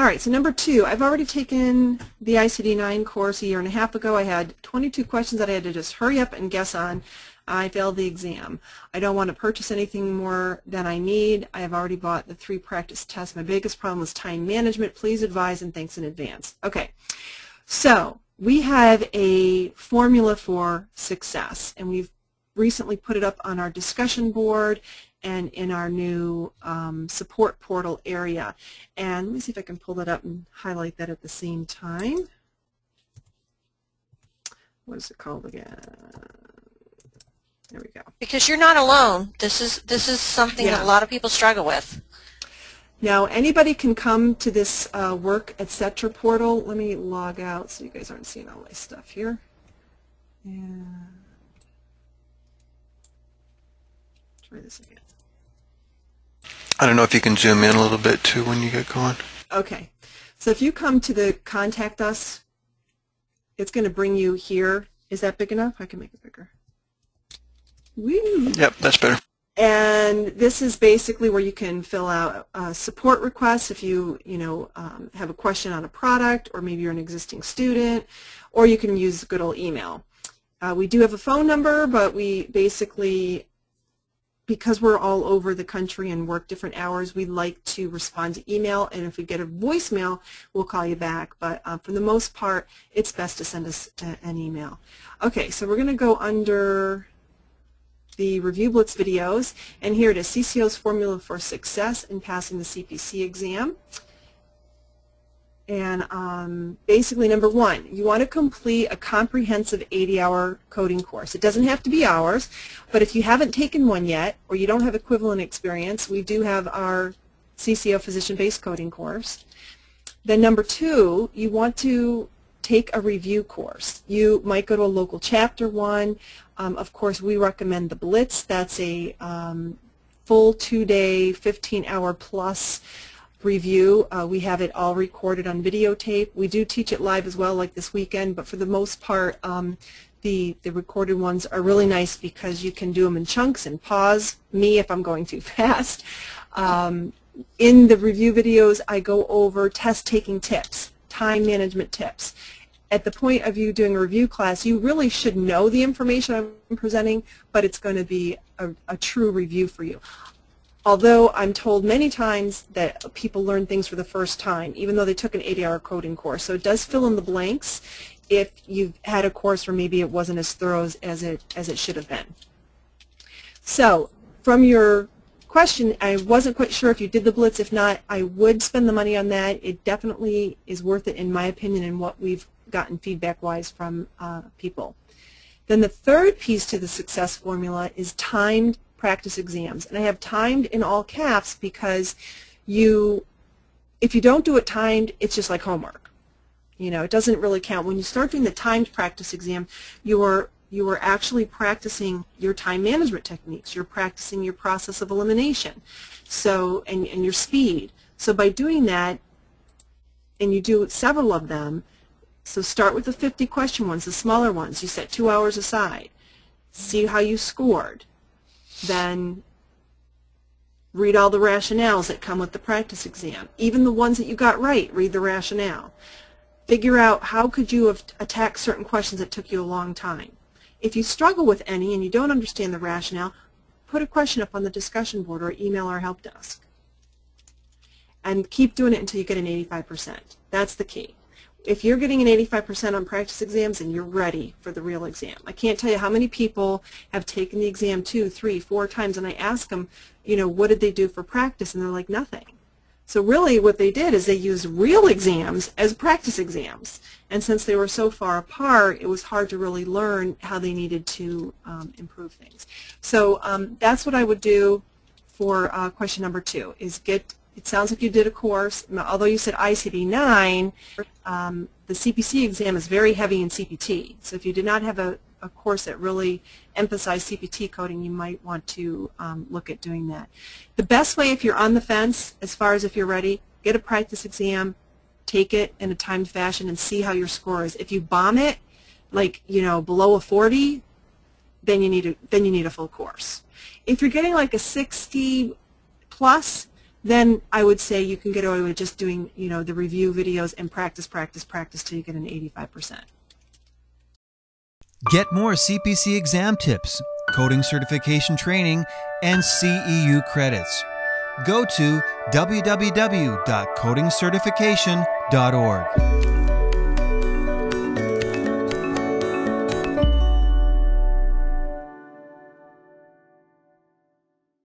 right, so number 2, I've already taken the ICD-9 course a year and a half ago. I had 22 questions that I had to just hurry up and guess on. I failed the exam. I don't want to purchase anything more than I need. I have already bought the 3 practice tests. My biggest problem was time management. Please advise and thanks in advance. Okay, so we have a formula for success, and we've recently put it up on our discussion board and in our new support portal area. And let me see if I can pull that up and highlight that at the same time. What is it called again? There we go. Because you're not alone. This is something that a lot of people struggle with. Now, anybody can come to this work, etc. portal. Let me log out so you guys aren't seeing all my stuff here. And try this again. I don't know if you can zoom in a little bit too when you get going. Okay. So if you come to the Contact Us, it's going to bring you here. Is that big enough? I can make it bigger. Woo. Yep, that's better. And this is basically where you can fill out support requests if you have a question on a product, or maybe you're an existing student, or you can use good old email. We do have a phone number, but we basically, because we're all over the country and work different hours, we like to respond to email, and if we get a voicemail, we'll call you back. But for the most part, it's best to send us an email. Okay, so we're going to go under the Review Blitz videos, and here it is, CCO's Formula for Success in Passing the CPC Exam. And basically, number 1, you want to complete a comprehensive 80-hour coding course. It doesn't have to be hours, but if you haven't taken one yet, or you don't have equivalent experience, we do have our CCO Physician-Based Coding course. Then number 2, you want to take a review course. You might go to a local chapter one. Of course, we recommend the Blitz. That's a full 2-day, 15-hour plus review. We have it all recorded on videotape. We do teach it live as well, like this weekend, but for the most part, the recorded ones are really nice because you can do them in chunks and pause me if I'm going too fast. In the review videos, I go over test-taking tips, time management tips. At the point of you doing a review class, you really should know the information I'm presenting, but it's going to be a true review for you. Although I'm told many times that people learn things for the first time, even though they took an 80-hour coding course. So it does fill in the blanks if you've had a course where maybe it wasn't as thorough as it should have been. So from your question, I wasn't quite sure if you did the Blitz. If not, I would spend the money on that. It definitely is worth it, in my opinion, and what we've gotten feedback-wise from people. Then the third piece to the success formula is timed practice exams. And I have timed in all caps because if you don't do it timed, it's just like homework. You know, it doesn't really count. When you start doing the timed practice exam, you are actually practicing your time management techniques. You're practicing your process of elimination, so and your speed. So by doing that, and you do several of them, so start with the 50 question ones, the smaller ones. You set 2 hours aside. See how you scored. Then read all the rationales that come with the practice exam. Even the ones that you got right, read the rationale. Figure out how could you have attacked certain questions that took you a long time. If you struggle with any and you don't understand the rationale, put a question up on the discussion board or email our help desk. And keep doing it until you get an 85%. That's the key. If you're getting an 85% on practice exams, then you're ready for the real exam. I can't tell you how many people have taken the exam 2, 3, 4 times, and I ask them, you know, what did they do for practice? And they're like, nothing. So really what they did is they used real exams as practice exams. And since they were so far apart, it was hard to really learn how they needed to improve things. So that's what I would do for question number 2, is it sounds like you did a course. Although you said ICD-9, the CPC exam is very heavy in CPT. So if you did not have a course that really emphasized CPT coding, you might want to look at doing that. The best way, if you're on the fence, as far as if you're ready, get a practice exam, take it in a timed fashion, and see how your score is. If you bomb it, like, you know, below a 40, then you need a full course. If you're getting like a 60 plus, then I would say you can get away with just doing, you know, the review videos and practice, practice, practice till you get an 85%. Get more CPC exam tips, coding certification training, and CEU credits. Go to www.codingcertification.org.